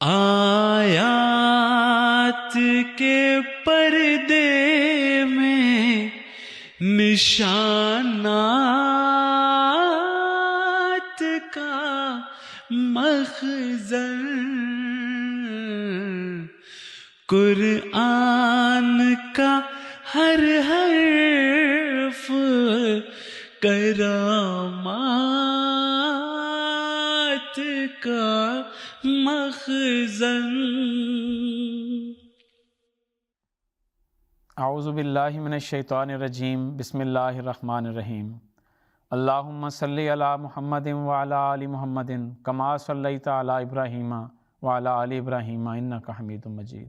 آیات کے پردے میں نشانات کا مخزن، قرآن کا ہر حرف کرامات کا مخزن۔ اعوذ باللہ من الشیطان الرجیم، بسم اللہ الرحمن الرحیم۔ اللہم صلی علی محمد وعلی آل محمد کما صلیت علی ابراہیم وعلی آل ابراہیم انک حمید مجید۔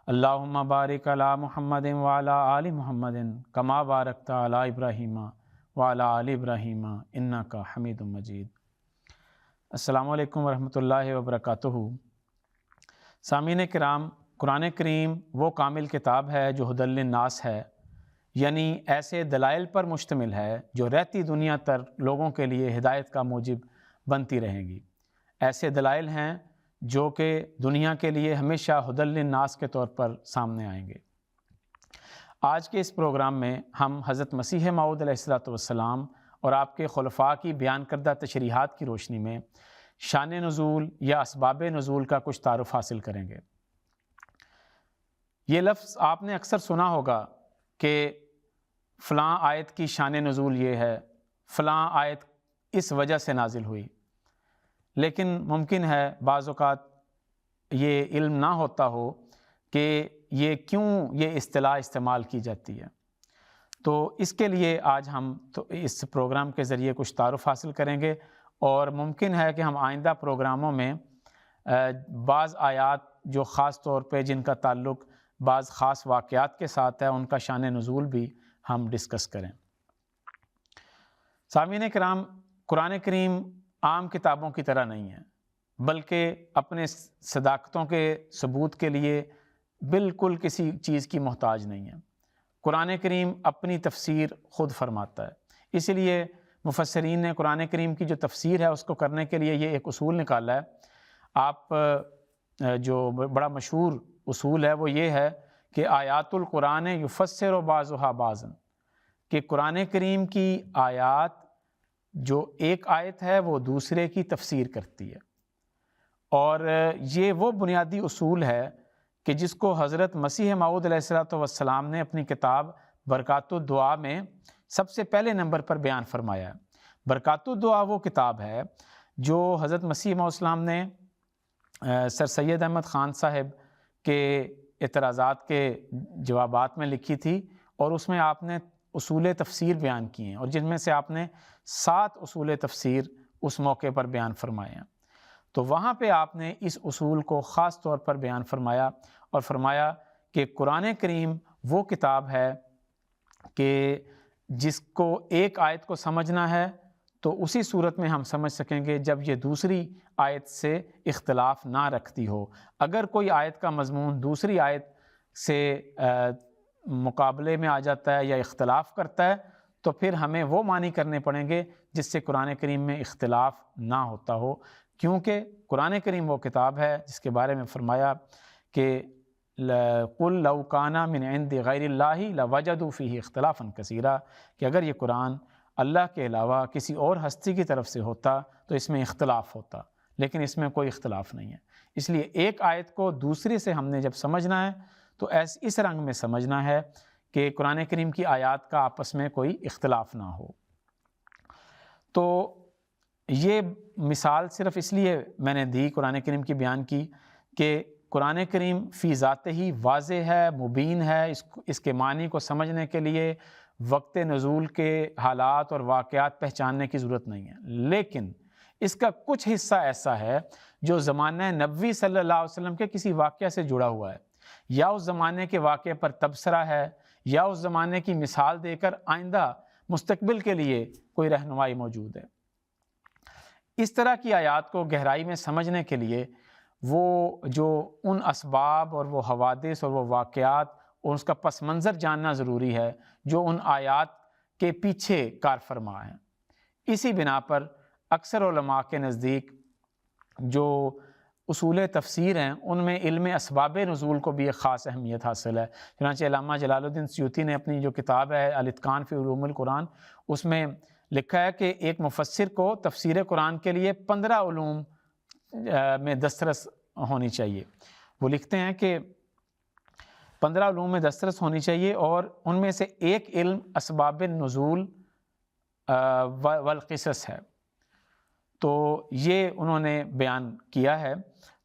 اللہم بارک علی محمد وعلی آل محمد کما بارکت علی ابراہیم وعلی آل ابراہیم انک حمید مجید۔ السلام علیکم ورحمۃ اللہ وبرکاتہ۔ سامعین کرام، قرآن کریم وہ کامل کتاب ہے جو ہدی للناس ہے، یعنی ایسے دلائل پر مشتمل ہے جو رہتی دنیا تر لوگوں کے لیے ہدایت کا موجب بنتی رہیں گی۔ ایسے دلائل ہیں جو کہ دنیا کے لیے ہمیشہ ہدی للناس کے طور پر سامنے آئیں گے۔ آج کے اس پروگرام میں ہم حضرت مسیح موعود علیہ السلام اور آپ کے خلفاء کی بیان کردہ تشریحات کی روشنی میں شان نزول یا اسباب نزول کا کچھ تعارف حاصل کریں گے۔ یہ لفظ آپ نے اکثر سنا ہوگا کہ فلاں آیت کی شان نزول یہ ہے، فلاں آیت اس وجہ سے نازل ہوئی، لیکن ممکن ہے بعض اوقات یہ علم نہ ہوتا ہو کہ یہ کیوں یہ اصطلاح استعمال کی جاتی ہے۔ تو اس کے لیے آج ہم تو اس پروگرام کے ذریعے کچھ تعارف حاصل کریں گے، اور ممکن ہے کہ ہم آئندہ پروگراموں میں بعض آیات جو خاص طور پہ جن کا تعلق بعض خاص واقعات کے ساتھ ہے، ان کا شان نزول بھی ہم ڈسکس کریں۔ سامعین کرام، قرآن کریم عام کتابوں کی طرح نہیں ہے، بلکہ اپنے صداقتوں کے ثبوت کے لیے بالکل کسی چیز کی محتاج نہیں ہے۔ قرآن کریم اپنی تفسیر خود فرماتا ہے، اس لیے مفسرین نے قرآن کریم کی جو تفسیر ہے اس کو کرنے کے لیے یہ ایک اصول نکالا ہے۔ آپ جو بڑا مشہور اصول ہے وہ یہ ہے کہ آیات القرآن یفسر بعضها بعضا، کہ قرآن کریم کی آیات جو ایک آیت ہے وہ دوسرے کی تفسیر کرتی ہے، اور یہ وہ بنیادی اصول ہے کہ جس کو حضرت مسیح موعود علیہ السلام نے اپنی کتاب برکات الدعا میں سب سے پہلے نمبر پر بیان فرمایا ہے۔ برکات الدعا وہ کتاب ہے جو حضرت مسیح موعود السلام نے سر سید احمد خان صاحب کے اعتراضات کے جوابات میں لکھی تھی، اور اس میں آپ نے اصول تفسیر بیان کیے ہیں، اور جن میں سے آپ نے 7 اصول تفسیر اس موقع پر بیان فرمائے ہیں۔ تو وہاں پہ آپ نے اس اصول کو خاص طور پر بیان فرمایا، اور فرمایا کہ قرآن کریم وہ کتاب ہے کہ جس کو ایک آیت کو سمجھنا ہے تو اسی صورت میں ہم سمجھ سکیں گے جب یہ دوسری آیت سے اختلاف نہ رکھتی ہو۔ اگر کوئی آیت کا مضمون دوسری آیت سے مقابلے میں آ جاتا ہے یا اختلاف کرتا ہے تو پھر ہمیں وہ معنی کرنے پڑیں گے جس سے قرآن کریم میں اختلاف نہ ہوتا ہو، کیونکہ قرآن کریم وہ کتاب ہے جس کے بارے میں فرمایا کہ قُلْ لَوْ كَانَ مِنْ عِنْدِ غَيْرِ اللَّهِ لَوَجَدُوا فِيهِ اخْتِلَافًا كَثِيرًا، کہ اگر یہ قرآن اللہ کے علاوہ کسی اور ہستی کی طرف سے ہوتا تو اس میں اختلاف ہوتا، لیکن اس میں کوئی اختلاف نہیں ہے۔ اس لیے ایک آیت کو دوسری سے ہم نے جب سمجھنا ہے تو اس رنگ میں سمجھنا ہے کہ قرآن کریم کی آیات کا آپس میں کوئی اختلاف نہ ہو۔ تو یہ مثال صرف اس لیے میں نے دی، قرآن کریم کی بیان کی، کہ قرآن کریم فی ذات ہی واضح ہے، مبین ہے، اس کے معنی کو سمجھنے کے لیے وقت نزول کے حالات اور واقعات پہچاننے کی ضرورت نہیں ہے، لیکن اس کا کچھ حصہ ایسا ہے جو زمانہ نبوی صلی اللہ علیہ وسلم کے کسی واقعہ سے جڑا ہوا ہے، یا اس زمانے کے واقعے پر تبصرہ ہے، یا اس زمانے کی مثال دے کر آئندہ مستقبل کے لیے کوئی رہنمائی موجود ہے۔ اس طرح کی آیات کو گہرائی میں سمجھنے کے لیے وہ جو ان اسباب اور وہ حوادث اور وہ واقعات اور اس کا پس منظر جاننا ضروری ہے جو ان آیات کے پیچھے کار فرما ہیں۔ اسی بنا پر اکثر علماء کے نزدیک جو اصول تفسیر ہیں ان میں علم اسباب نزول کو بھی ایک خاص اہمیت حاصل ہے۔ چنانچہ علامہ جلال الدین سیوطی نے اپنی جو کتاب ہے الاتقان فی علوم القرآن، اس میں لکھا ہے کہ ایک مفسر کو تفسیر قرآن کے لیے 15 علوم میں دسترس ہونی چاہیے۔ وہ لکھتے ہیں کہ 15 علوم میں دسترس ہونی چاہیے، اور ان میں سے ایک علم اسباب نزول والقصص ہے۔ تو یہ انہوں نے بیان کیا ہے۔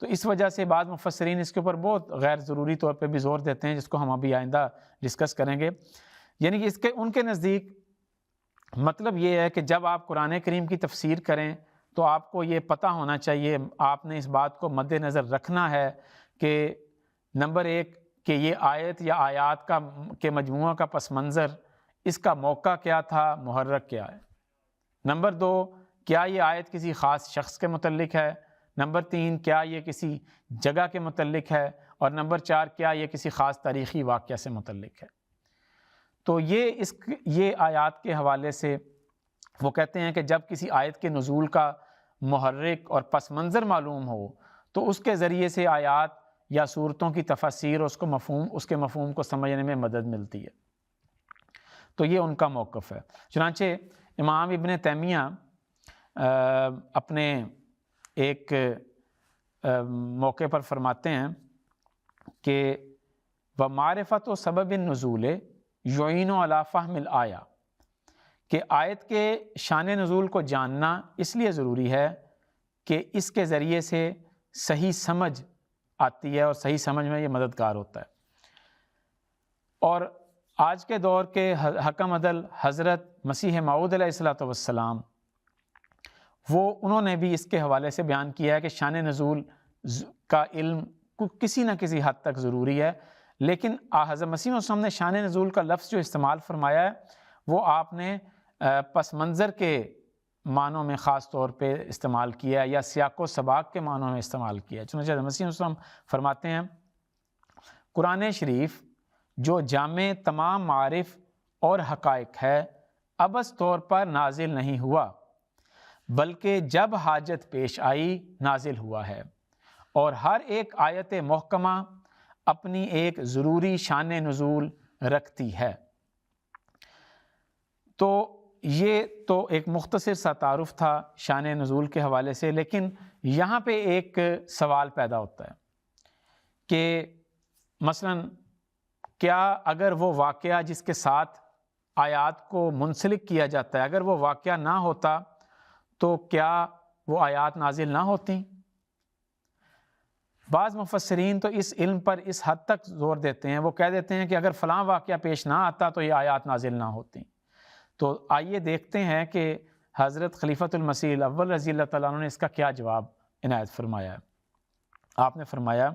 تو اس وجہ سے بعض مفسرین اس کے اوپر بہت غیر ضروری طور پہ بھی زور دیتے ہیں، جس کو ہم ابھی آئندہ ڈسکس کریں گے۔ یعنی کہ ان کے نزدیک مطلب یہ ہے کہ جب آپ قرآن کریم کی تفسیر کریں تو آپ کو یہ پتہ ہونا چاہیے، آپ نے اس بات کو مد نظر رکھنا ہے کہ نمبر ایک کہ یہ آیت یا آیات کے مجموعہ کا پس منظر، اس کا موقع کیا تھا، محرک کیا ہے۔ نمبر دو، کیا یہ آیت کسی خاص شخص کے متعلق ہے۔ نمبر تین، کیا یہ کسی جگہ کے متعلق ہے۔ اور نمبر چار، کیا یہ کسی خاص تاریخی واقعہ سے متعلق ہے۔ تو یہ آیات کے حوالے سے وہ کہتے ہیں کہ جب کسی آیت کے نزول کا محرک اور پس منظر معلوم ہو تو اس کے ذریعے سے آیات یا صورتوں کی تفسیر اور اس کے مفہوم کو سمجھنے میں مدد ملتی ہے۔ تو یہ ان کا موقف ہے۔ چنانچہ امام ابن تیمیہ اپنے ایک موقع پر فرماتے ہیں کہ وَمَعْرِفَةُ سَبَبِ النُّزُولِ يُعِينُ عَلَى فَهْمِ الْآيَةِ، کہ آیت کے شان نزول کو جاننا اس لیے ضروری ہے کہ اس کے ذریعے سے صحیح سمجھ آتی ہے، اور صحیح سمجھ میں یہ مددگار ہوتا ہے۔ اور آج کے دور کے حکم عدل حضرت مسیح موعود علیہ السلام انہوں نے بھی اس کے حوالے سے بیان کیا ہے کہ شان نزول کا علم کسی نہ کسی حد تک ضروری ہے، لیکن حضرت مسیح علیہ السلام نے شان نزول کا لفظ جو استعمال فرمایا ہے وہ آپ نے پس منظر کے معنوں میں خاص طور پہ استعمال کیا ہے، یا سیاق و سباق کے معنوں میں استعمال کیا ہے۔ چنانچہ حضرت مسیح علیہ السلام فرماتے ہیں قرآن شریف جو جامع تمام معارف اور حقائق ہے عبث طور پر نازل نہیں ہوا، بلکہ جب حاجت پیش آئی نازل ہوا ہے، اور ہر ایک آیت محکمہ اپنی ایک ضروری شان نزول رکھتی ہے۔ تو یہ تو ایک مختصر سا تعارف تھا شان نزول کے حوالے سے، لیکن یہاں پہ ایک سوال پیدا ہوتا ہے کہ مثلاً کیا اگر وہ واقعہ جس کے ساتھ آیات کو منسلک کیا جاتا ہے، اگر وہ واقعہ نہ ہوتا تو کیا وہ آیات نازل نہ ہوتی؟ بعض مفسرین تو اس علم پر اس حد تک زور دیتے ہیں، وہ کہہ دیتے ہیں کہ اگر فلاں واقعہ پیش نہ آتا تو یہ آیات نازل نہ ہوتی۔ تو آئیے دیکھتے ہیں کہ حضرت خلیفۃ المسیح الاول رضی اللہ تعالیٰ عنہ نے اس کا کیا جواب عنایت فرمایا ہے۔ آپ نے فرمایا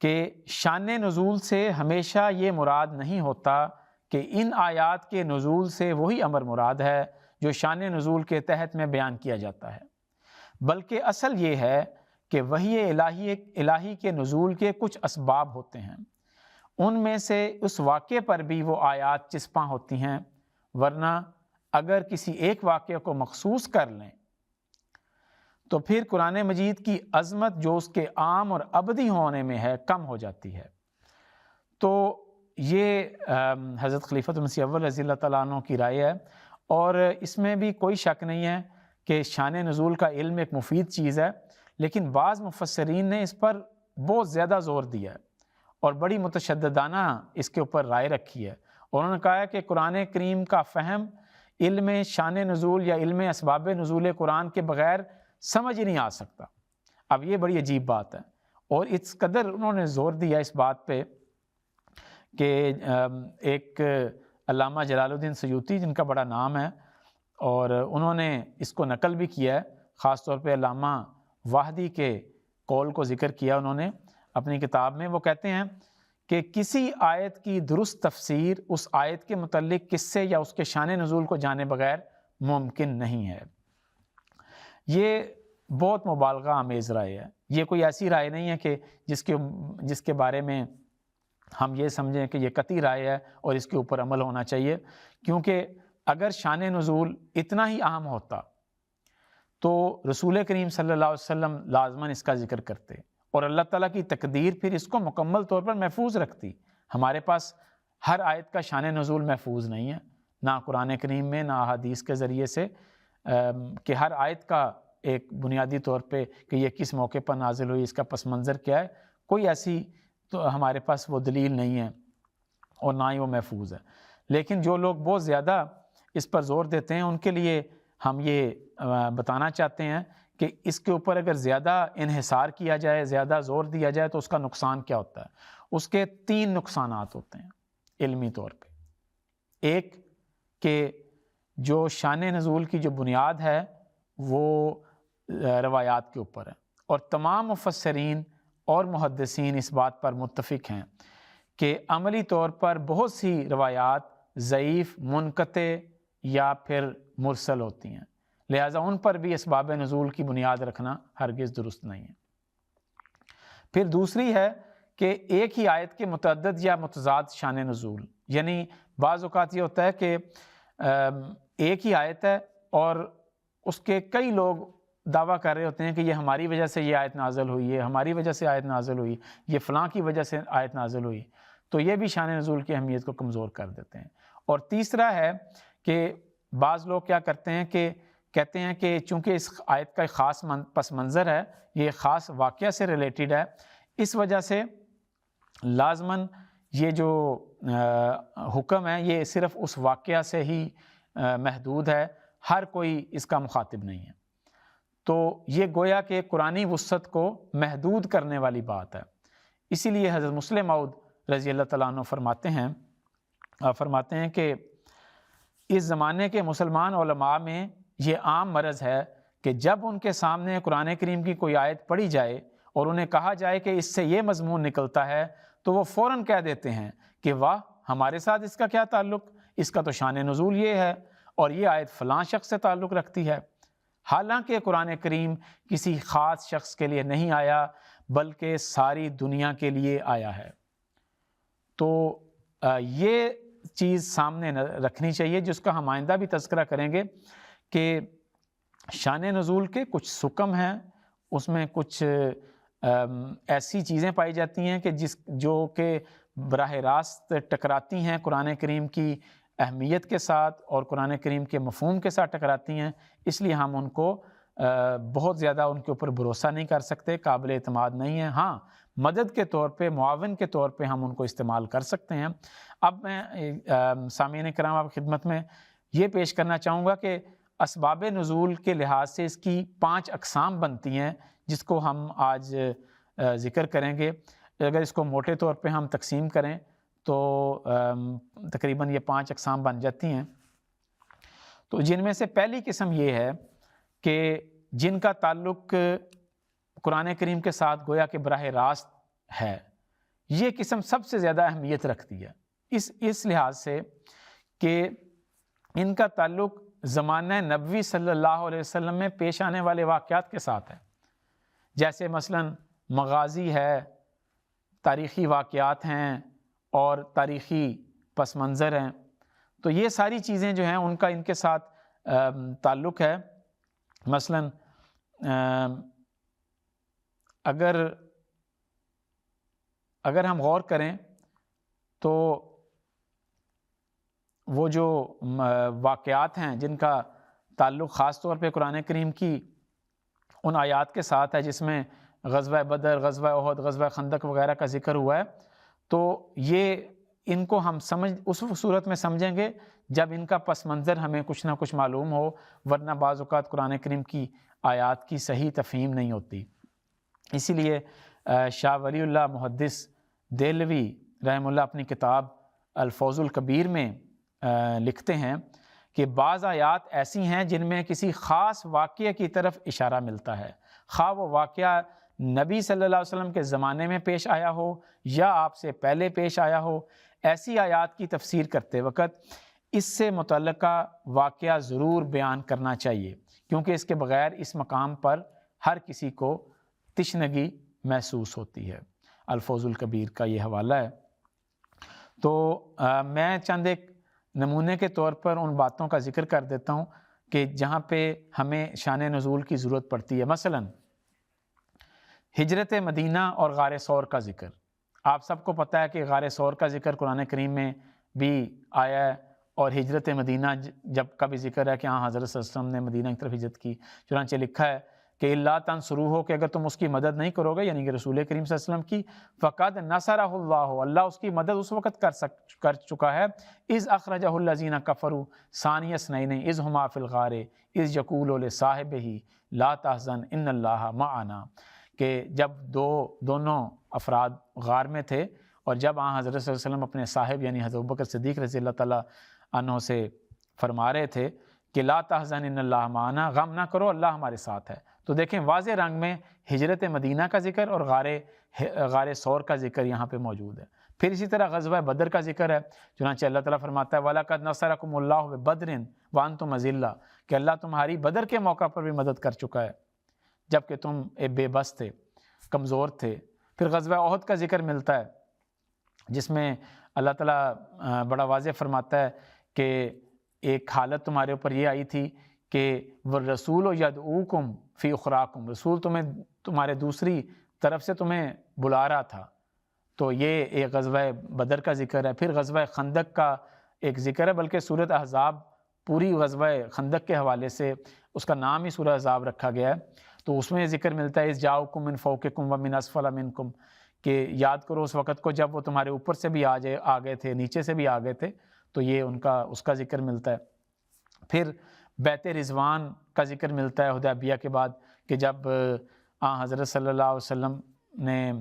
کہ شان نزول سے ہمیشہ یہ مراد نہیں ہوتا کہ ان آیات کے نزول سے وہی امر مراد ہے جو شان نزول کے تحت میں بیان کیا جاتا ہے، بلکہ اصل یہ ہے کہ وحی الہی کے نزول کے کچھ اسباب ہوتے ہیں، ان میں سے اس واقعے پر بھی وہ آیات چسپاں ہوتی ہیں، ورنہ اگر کسی ایک واقعے کو مخصوص کر لیں تو پھر قرآن مجید کی عظمت جو اس کے عام اور ابدی ہونے میں ہے کم ہو جاتی ہے۔ تو یہ حضرت خلیفۃ المسیح اول رضی اللہ تعالیٰ عنہ کی رائے ہے، اور اس میں بھی کوئی شک نہیں ہے کہ شان نزول کا علم ایک مفید چیز ہے، لیکن بعض مفسرین نے اس پر بہت زیادہ زور دیا ہے اور بڑی متشددانہ اس کے اوپر رائے رکھی ہے۔ انہوں نے کہا ہے کہ قرآن کریم کا فہم علم شان نزول یا علم اسباب نزول قرآن کے بغیر سمجھ ہی نہیں آ سکتا۔ اب یہ بڑی عجیب بات ہے، اور اس قدر انہوں نے زور دیا اس بات پہ کہ ایک علامہ جلال الدین سیوطی جن کا بڑا نام ہے، اور انہوں نے اس کو نقل بھی کیا ہے، خاص طور پہ علامہ واحدی کے قول کو ذکر کیا انہوں نے اپنی کتاب میں۔ وہ کہتے ہیں کہ کسی آیت کی درست تفسیر اس آیت کے متعلق قصے یا اس کے شان نزول کو جانے بغیر ممکن نہیں ہے۔ یہ بہت مبالغہ آمیز رائے ہے، یہ کوئی ایسی رائے نہیں ہے کہ جس کے بارے میں ہم یہ سمجھیں کہ یہ قطعی رائے ہے اور اس کے اوپر عمل ہونا چاہیے، کیونکہ اگر شان نزول اتنا ہی عام ہوتا تو رسول کریم صلی اللہ علیہ وسلم لازماً اس کا ذکر کرتے، اور اللہ تعالیٰ کی تقدیر پھر اس کو مکمل طور پر محفوظ رکھتی۔ ہمارے پاس ہر آیت کا شان نزول محفوظ نہیں ہے، نہ قرآن کریم میں نہ احادیث کے ذریعے سے، کہ ہر آیت کا ایک بنیادی طور پہ کہ یہ کس موقع پر نازل ہوئی، اس کا پس منظر کیا ہے، کوئی ایسی تو ہمارے پاس وہ دلیل نہیں ہے اور نہ ہی وہ محفوظ ہے۔ لیکن جو لوگ بہت زیادہ اس پر زور دیتے ہیں ان کے لیے ہم یہ بتانا چاہتے ہیں کہ اس کے اوپر اگر زیادہ انحصار کیا جائے، زیادہ زور دیا جائے تو اس کا نقصان کیا ہوتا ہے۔ اس کے 3 نقصانات ہوتے ہیں علمی طور پہ۔ ایک کہ جو شان نزول کی جو بنیاد ہے وہ روایات کے اوپر ہے، اور تمام مفسرین اور محدثین اس بات پر متفق ہیں کہ عملی طور پر بہت سی روایات ضعیف، منقطع یا پھر مرسل ہوتی ہیں، لہٰذا ان پر بھی اسباب نزول کی بنیاد رکھنا ہرگز درست نہیں ہے۔ پھر دوسری ہے کہ ایک ہی آیت کے متعدد یا متضاد شان نزول، یعنی بعض اوقات یہ ہوتا ہے کہ ایک ہی آیت ہے اور اس کے کئی لوگ دعویٰ کر رہے ہوتے ہیں کہ یہ ہماری وجہ سے یہ آیت نازل ہوئی ہے، ہماری وجہ سے آیت نازل ہوئی، یہ فلاں کی وجہ سے آیت نازل ہوئی، تو یہ بھی شان نزول کی اہمیت کو کمزور کر دیتے ہیں۔ اور تیسرا ہے کہ بعض لوگ کیا کرتے ہیں کہ کہتے ہیں کہ چونکہ اس آیت کا ایک خاص پس منظر ہے، یہ خاص واقعہ سے ریلیٹڈ ہے، اس وجہ سے لازماً یہ جو حکم ہے یہ صرف اس واقعہ سے ہی محدود ہے، ہر کوئی اس کا مخاطب نہیں ہے۔ تو یہ گویا کہ قرآنی وسعت کو محدود کرنے والی بات ہے۔ اسی لیے حضرت مسلم موعود رضی اللہ تعالیٰ عنہ فرماتے ہیں کہ اس زمانے کے مسلمان علماء میں یہ عام مرض ہے کہ جب ان کے سامنے قرآن کریم کی کوئی آیت پڑھی جائے اور انہیں کہا جائے کہ اس سے یہ مضمون نکلتا ہے تو وہ فوراً کہہ دیتے ہیں کہ واہ، ہمارے ساتھ اس کا کیا تعلق، اس کا تو شان نزول یہ ہے اور یہ آیت فلاں شخص سے تعلق رکھتی ہے، حالانکہ قرآن کریم کسی خاص شخص کے لیے نہیں آیا بلکہ ساری دنیا کے لیے آیا ہے۔ تو یہ چیز سامنے رکھنی چاہیے، جس کا ہم آئندہ بھی تذکرہ کریں گے کہ شان نزول کے کچھ حکم ہیں، اس میں کچھ ایسی چیزیں پائی جاتی ہیں کہ جو کہ براہ راست ٹکراتی ہیں قرآن کریم کی اہمیت کے ساتھ اور قرآن کریم کے مفہوم کے ساتھ ٹکراتی ہیں، اس لیے ہم ان کو بہت زیادہ ان کے اوپر بھروسہ نہیں کر سکتے، قابل اعتماد نہیں ہیں۔ ہاں، مدد کے طور پہ، معاون کے طور پہ ہم ان کو استعمال کر سکتے ہیں۔ اب میں سامعین کرام آپ کی خدمت میں یہ پیش کرنا چاہوں گا کہ اسباب نزول کے لحاظ سے اس کی 5 اقسام بنتی ہیں، جس کو ہم آج ذکر کریں گے۔ اگر اس کو موٹے طور پہ ہم تقسیم کریں تو تقریباً یہ 5 اقسام بن جاتی ہیں۔ تو جن میں سے پہلی قسم یہ ہے کہ جن کا تعلق قرآن کریم کے ساتھ گویا کہ براہ راست ہے، یہ قسم سب سے زیادہ اہمیت رکھتی ہے اس لحاظ سے کہ ان کا تعلق زمانہ نبوی صلی اللہ علیہ وسلم میں پیش آنے والے واقعات کے ساتھ ہے، جیسے مثلاً مغازی ہے، تاریخی واقعات ہیں اور تاریخی پس منظر ہیں۔ تو یہ ساری چیزیں جو ہیں ان کا ان کے ساتھ تعلق ہے۔ مثلاً اگر ہم غور کریں تو وہ جو واقعات ہیں جن کا تعلق خاص طور پہ قرآن کریم کی ان آیات کے ساتھ ہے جس میں غزوہ بدر، غزوہ احد، غزوہ خندق وغیرہ کا ذکر ہوا ہے، تو یہ ان کو ہم اس صورت میں سمجھیں گے جب ان کا پس منظر ہمیں کچھ نہ کچھ معلوم ہو، ورنہ بعض اوقات قرآن کریم کی آیات کی صحیح تفہیم نہیں ہوتی۔ اسی لیے شاہ ولی اللہ محدث دہلوی رحمہ اللہ اپنی کتاب الفوز الکبیر میں لکھتے ہیں کہ بعض آیات ایسی ہیں جن میں کسی خاص واقعے کی طرف اشارہ ملتا ہے، خواہ وہ واقعہ نبی صلی اللہ علیہ وسلم کے زمانے میں پیش آیا ہو یا آپ سے پہلے پیش آیا ہو۔ ایسی آیات کی تفسیر کرتے وقت اس سے متعلقہ واقعہ ضرور بیان کرنا چاہیے، کیونکہ اس کے بغیر اس مقام پر ہر کسی کو تشنگی محسوس ہوتی ہے۔ الفوز الکبیر کا یہ حوالہ ہے۔ تو میں چند ایک نمونے کے طور پر ان باتوں کا ذکر کر دیتا ہوں کہ جہاں پہ ہمیں شان نزول کی ضرورت پڑتی ہے. مثلا ہجرت مدینہ اور غار ثور کا ذکر. آپ سب کو پتہ ہے کہ غار ثور کا ذکر قرآن کریم میں بھی آیا ہے، اور ہجرت مدینہ جب کا بھی ذکر ہے کہ ہاں حضرت صلی اللہ علیہ وسلم نے مدینہ کی طرف ہجرت کی. چنانچہ لکھا ہے کہ اللہ تنصروہ، کہ اگر تم اس کی مدد نہیں کرو گے، یعنی کہ رسول کریم صلی اللہ علیہ وسلم کی، فقد نصرہ اللہ، اللہ اس کی مدد اس وقت کر چکا ہے، اذ اخرجہ الذین کفروا ثانی اثنین اذ ہما فی الغار اذ یقول لصاحبہ لا تحزن ان اللہ معنا، کہ جب دونوں افراد غار میں تھے اور جب حضرت صلی اللہ علیہ وسلم اپنے صاحب یعنی حضرت ابوبکر صدیق رضی اللہ تعالیٰ عنہ سے فرما رہے تھے کہ لا تحزن ان اللہ معنا، غم نہ کرو اللہ ہمارے ساتھ ہے. تو دیکھیں واضح رنگ میں ہجرت مدینہ کا ذکر اور غار ثور کا ذکر یہاں پہ موجود ہے. پھر اسی طرح غزوہ بدر کا ذکر ہے. چنانچہ اللہ تعالیٰ فرماتا ہے وَلَقَدْ نَصَرَكُمُ اللَّهُ بِبَدْرٍ وَأَنْتُمْ أَذِلَّةٌ، کہ اللہ تمہاری بدر کے موقع پر بھی مدد کر چکا ہے جبکہ تم بے بس تھے، کمزور تھے. پھر غزوہ احد کا ذکر ملتا ہے جس میں اللہ تعالیٰ بڑا واضح فرماتا ہے کہ ایک حالت تمہارے اوپر یہ آئی تھی کہ وَالرَّسُولُ يَدْعُوكُمْ فِي أُخْرَاكُمْ، رسول تمہارے دوسری طرف سے تمہیں بلا رہا تھا. تو یہ ایک غزوہ بدر کا ذکر ہے. پھر غزوہ خندق کا ایک ذکر ہے، بلکہ سورۃ احزاب پوری غزوہ خندق کے حوالے سے اس کا نام ہی سورۃ احزاب رکھا گیا ہے. تو اس میں ذکر ملتا ہے اذ جاؤکم من فوقکم ومن اسفل منکم، کہ یاد کرو اس وقت کو جب وہ تمہارے اوپر سے بھی آ گئے تھے، نیچے سے بھی آ گئے تھے. تو یہ اس کا ذکر ملتا ہے. پھر بیعت رضوان کا ذکر ملتا ہے حدیبیہ کے بعد، کہ جب حضرت صلی اللہ علیہ وسلم نے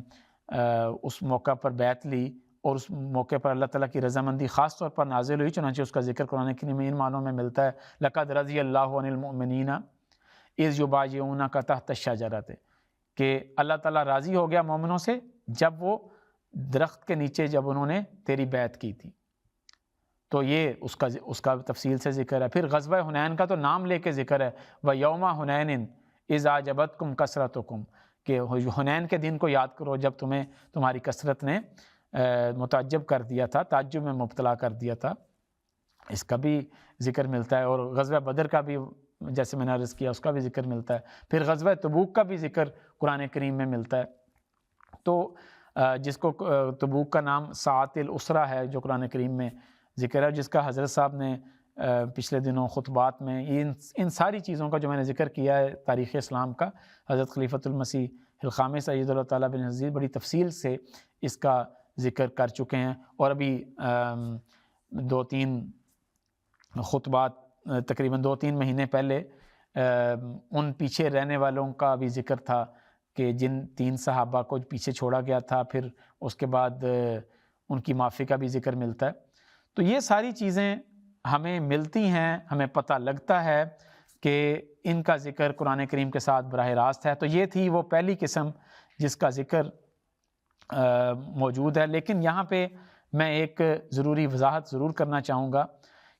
اس موقع پر بیعت لی اور اس موقع پر اللہ تعالیٰ کی رضامندی خاص طور پر نازل ہوئی. چنانچہ اس کا ذکر قرآن کریم میں ان معنوں میں ملتا ہے لقد رضی اللہ عن المؤمنین اذ یبایعونک تحت الشجرۃ، کہ اللہ تعالیٰ راضی ہو گیا مومنوں سے جب وہ درخت کے نیچے جب انہوں نے تیری بیعت کی تھی. تو یہ اس کا تفصیل سے ذکر ہے. پھر غزوہ حنین کا تو نام لے کے ذکر ہے وَيَوْمَ حُنَيْنٍ إِذْ أَعْجَبَتْكُمْ كَثْرَتُكُمْ، کہ حنین کے دن کو یاد کرو جب تمہاری کثرت نے متعجب کر دیا تھا، تعجب میں مبتلا کر دیا تھا. اس کا بھی ذکر ملتا ہے. اور غزوہ بدر کا بھی جیسے میں نے عرض کیا اس کا بھی ذکر ملتا ہے. پھر غزوہ تبوک کا بھی ذکر قرآن کریم میں ملتا ہے. تو جس کو تبوک کا نام ساعۃ العسرہ ہے جو قرآن کریم میں ذکر ہے، جس کا حضرت صاحب نے پچھلے دنوں خطبات میں ان ساری چیزوں کا جو میں نے ذکر کیا ہے تاریخ اسلام کا، حضرت خلیفۃ المسیح الخامس اید اللہ تعالیٰ بن عزیز بڑی تفصیل سے اس کا ذکر کر چکے ہیں. اور ابھی 2-3 خطبات تقریباً 2-3 مہینے پہلے ان پیچھے رہنے والوں کا بھی ذکر تھا کہ جن 3 صحابہ کو پیچھے چھوڑا گیا تھا، پھر اس کے بعد ان کی معافی کا بھی ذکر ملتا ہے. تو یہ ساری چیزیں ہمیں ملتی ہیں، ہمیں پتہ لگتا ہے کہ ان کا ذکر قرآن کریم کے ساتھ براہ راست ہے. تو یہ تھی وہ پہلی قسم جس کا ذکر موجود ہے. لیکن یہاں پہ میں ایک ضروری وضاحت ضرور کرنا چاہوں گا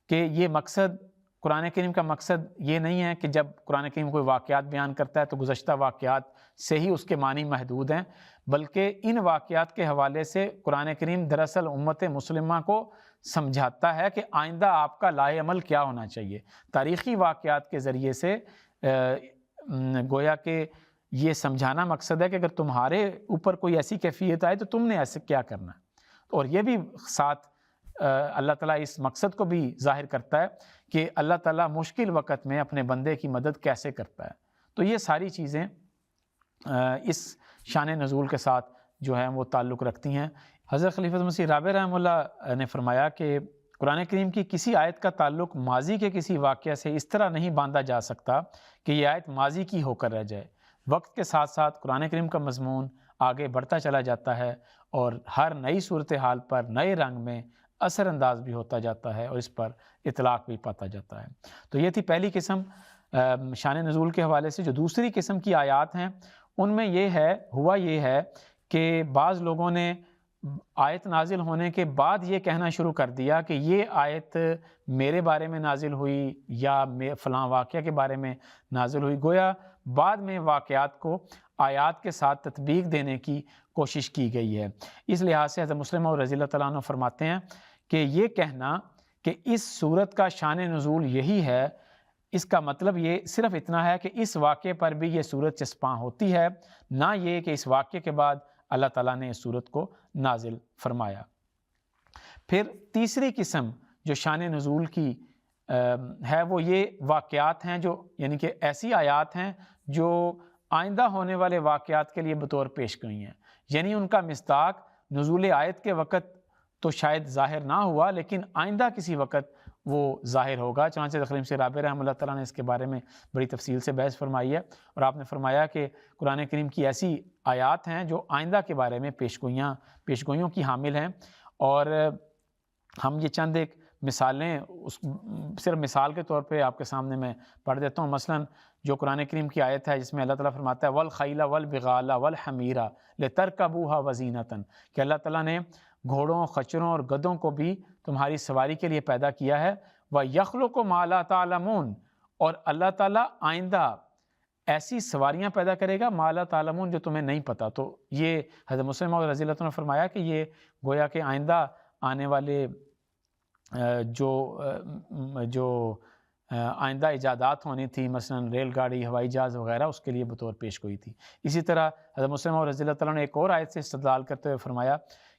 کہ یہ مقصد قرآن کریم کا مقصد یہ نہیں ہے کہ جب قرآن کریم کوئی واقعات بیان کرتا ہے تو گزشتہ واقعات سے ہی اس کے معنی محدود ہیں، بلکہ ان واقعات کے حوالے سے قرآن کریم دراصل امت مسلمہ کو سمجھاتا ہے کہ آئندہ آپ کا لائے عمل کیا ہونا چاہیے. تاریخی واقعات کے ذریعے سے گویا کہ یہ سمجھانا مقصد ہے کہ اگر تمہارے اوپر کوئی ایسی کیفیت آئے تو تم نے ایسے کیا کرنا ہے. اور یہ بھی ساتھ اللہ تعالیٰ اس مقصد کو بھی ظاہر کرتا ہے کہ اللہ تعالیٰ مشکل وقت میں اپنے بندے کی مدد کیسے کرتا ہے. تو یہ ساری چیزیں اس شان نزول کے ساتھ جو ہے وہ تعلق رکھتی ہیں. حضرت خلیفۃ مسیح رابع رحمہ اللہ نے فرمایا کہ قرآن کریم کی کسی آیت کا تعلق ماضی کے کسی واقعہ سے اس طرح نہیں باندھا جا سکتا کہ یہ آیت ماضی کی ہو کر رہ جائے. وقت کے ساتھ ساتھ قرآن کریم کا مضمون آگے بڑھتا چلا جاتا ہے اور ہر نئی صورتحال پر نئے رنگ میں اثر انداز بھی ہوتا جاتا ہے اور اس پر اطلاق بھی پاتا جاتا ہے. تو یہ تھی پہلی قسم شان نزول کے حوالے سے. جو دوسری قسم کی آیات ہیں ان میں یہ ہے کہ بعض لوگوں نے آیت نازل ہونے کے بعد یہ کہنا شروع کر دیا کہ یہ آیت میرے بارے میں نازل ہوئی یا فلاں واقعہ کے بارے میں نازل ہوئی. گویا بعد میں واقعات کو آیات کے ساتھ تطبیق دینے کی کوشش کی گئی ہے. اس لحاظ سے حضرت مسلم اور رضی اللہ تعالیٰ عنہ فرماتے ہیں کہ یہ کہنا کہ اس صورت کا شان نزول یہی ہے اس کا مطلب یہ صرف اتنا ہے کہ اس واقعے پر بھی یہ صورت چسپاں ہوتی ہے، نہ یہ کہ اس واقعے کے بعد اللہ تعالیٰ نے اس صورت کو نازل فرمایا۔ پھر تیسری قسم جو شان نزول کی ہے وہ یہ واقعات ہیں جو یعنی کہ ایسی آیات ہیں جو آئندہ ہونے والے واقعات کے لیے بطور پیش گوئی ہیں، یعنی ان کا مصداق نزول آیت کے وقت تو شاید ظاہر نہ ہوا لیکن آئندہ کسی وقت وہ ظاہر ہوگا۔ چنانچہ تخریم سے رابع رحمہ اللہ تعالیٰ نے اس کے بارے میں بڑی تفصیل سے بحث فرمائی ہے، اور آپ نے فرمایا کہ قرآن کریم کی ایسی آیات ہیں جو آئندہ کے بارے میں پیشگوئیوں کی حامل ہیں، اور ہم یہ چند ایک مثالیں صرف مثال کے طور پہ آپ کے سامنے میں پڑھ دیتا ہوں۔ مثلاً جو قرآن کریم کی آیت ہے جس میں اللہ تعالیٰ فرماتا ہے وَالْخَيْلَ وَالْبِغَالَ وَالْحَمِيرَ لِتَرْكَبُوهَا وَزِينَةً، کہ اللہ تعالیٰ نے گھوڑوں، خچروں اور گدھوں کو بھی تمہاری سواری کے لیے پیدا کیا ہے۔ وَيَخْلُقُ مَا لَا تَعْلَمُونَ، اور اللہ تعالیٰ آئندہ ایسی سواریاں پیدا کرے گا مَا لَا تَعْلَمُونَ جو تمہیں نہیں پتہ۔ تو یہ حضرت مسلم اور رضی اللہ عنہ نے فرمایا کہ یہ گویا کہ آئندہ آنے والے جو آئندہ ایجادات ہونی تھی، مثلاً ریل گاڑی، ہوائی جہاز وغیرہ، اس کے لیے بطور پیش گوئی تھی۔ اسی طرح حضرت مسلم اور رضی اللہ عنہ نے ایک اور آیت سے استدلال کرتے ہوئے فرمایا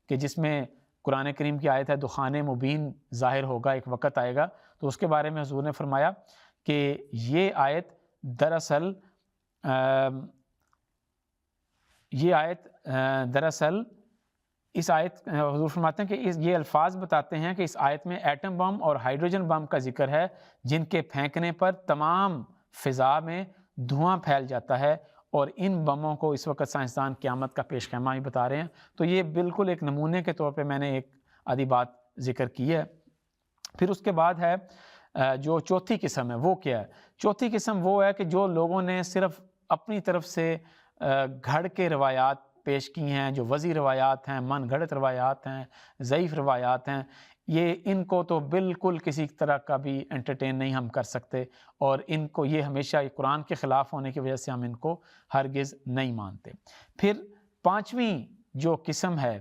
کہ جس میں قرآن کریم کی آیت ہے دخان مبین ظاہر ہوگا، ایک وقت آئے گا، تو اس کے بارے میں حضور نے فرمایا کہ یہ آیت دراصل اس آیت حضور فرماتے ہیں کہ یہ الفاظ بتاتے ہیں کہ اس آیت میں ایٹم بم اور ہائیڈروجن بم کا ذکر ہے جن کے پھینکنے پر تمام فضا میں دھواں پھیل جاتا ہے، اور ان بموں کو اس وقت سائنسدان قیامت کا پیش خیمہ ہی بتا رہے ہیں۔ تو یہ بالکل ایک نمونے کے طور پہ میں نے ایک آدھی بات ذکر کی ہے۔ پھر اس کے بعد ہے جو چوتھی قسم ہے وہ کیا ہے؟ چوتھی قسم وہ ہے کہ جو لوگوں نے صرف اپنی طرف سے گھڑ کے روایات پیش کی ہیں، جو وضعی روایات ہیں، من گھڑت روایات ہیں، ضعیف روایات ہیں، یہ ان کو تو بالکل کسی طرح کا بھی انٹرٹین نہیں ہم کر سکتے، اور ان کو یہ ہمیشہ قرآن کے خلاف ہونے کی وجہ سے ہم ان کو ہرگز نہیں مانتے۔ پھر پانچویں جو قسم ہے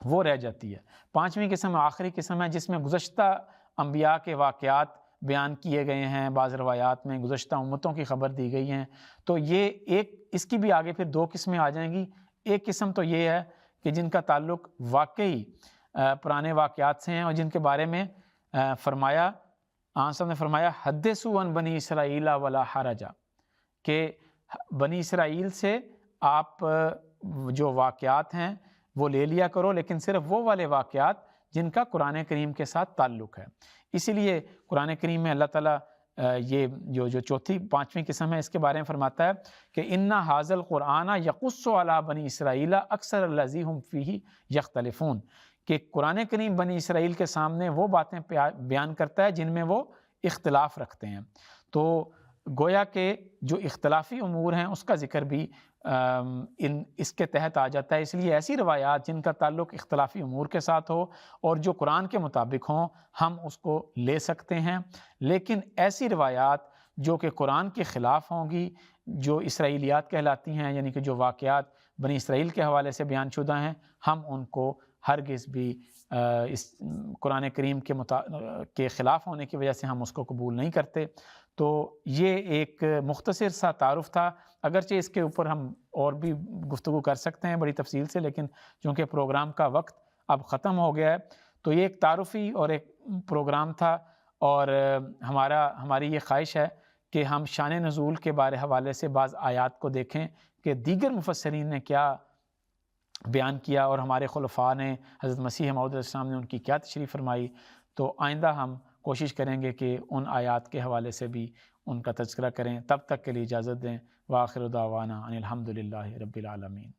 وہ رہ جاتی ہے۔ پانچویں قسم آخری قسم ہے جس میں گزشتہ انبیاء کے واقعات بیان کیے گئے ہیں، بعض روایات میں گزشتہ امتوں کی خبر دی گئی ہیں۔ تو یہ اس کی بھی آگے پھر دو قسمیں آ جائیں گی۔ ایک قسم تو یہ ہے کہ جن کا تعلق واقعی پرانے واقعات سے ہیں، اور جن کے بارے میں فرمایا آن صاحب نے فرمایا حدثوا عن بنی اسرائیل ولا حرج، کہ بنی اسرائیل سے آپ جو واقعات ہیں وہ لے لیا کرو، لیکن صرف وہ والے واقعات جن کا قرآن کریم کے ساتھ تعلق ہے۔ اسی لیے قرآن کریم میں اللہ تعالیٰ یہ جو چوتھی پانچویں قسم ہے اس کے بارے میں فرماتا ہے کہ اِنَّ هَٰذَا الْقُرْآنَ يَقُصُّ عَلَىٰ بَنِي إِسْرَائِيلَ أَكْثَرَ الَّذِي هُمْ فِيهِ يَخْتَلِفُونَ، کہ قرآن کریم بنی اسرائیل کے سامنے وہ باتیں بیان کرتا ہے جن میں وہ اختلاف رکھتے ہیں۔ تو گویا کہ جو اختلافی امور ہیں اس کا ذکر بھی اس کے تحت آ جاتا ہے۔ اس لیے ایسی روایات جن کا تعلق اختلافی امور کے ساتھ ہو اور جو قرآن کے مطابق ہوں ہم اس کو لے سکتے ہیں، لیکن ایسی روایات جو کہ قرآن کے خلاف ہوں گی، جو اسرائیلیات کہلاتی ہیں، یعنی کہ جو واقعات بنی اسرائیل کے حوالے سے بیان شدہ ہیں، ہم ان کو ہرگز بھی اس قرآن کریم کے خلاف ہونے کی وجہ سے ہم اس کو قبول نہیں کرتے۔ تو یہ ایک مختصر سا تعارف تھا، اگرچہ اس کے اوپر ہم اور بھی گفتگو کر سکتے ہیں بڑی تفصیل سے، لیکن چونکہ پروگرام کا وقت اب ختم ہو گیا ہے تو یہ ایک تعارفی اور ایک پروگرام تھا، اور ہماری یہ خواہش ہے کہ ہم شان نزول کے حوالے سے بعض آیات کو دیکھیں کہ دیگر مفسرین نے کیا بیان کیا، اور ہمارے خلفاء نے حضرت مسیح موعود علیہ السلام نے ان کی کیا تشریح فرمائی۔ تو آئندہ ہم کوشش کریں گے کہ ان آیات کے حوالے سے بھی ان کا تذکرہ کریں۔ تب تک کے لیے اجازت دیں۔ وآخر دعوانا ان الحمد للہ رب العالمین۔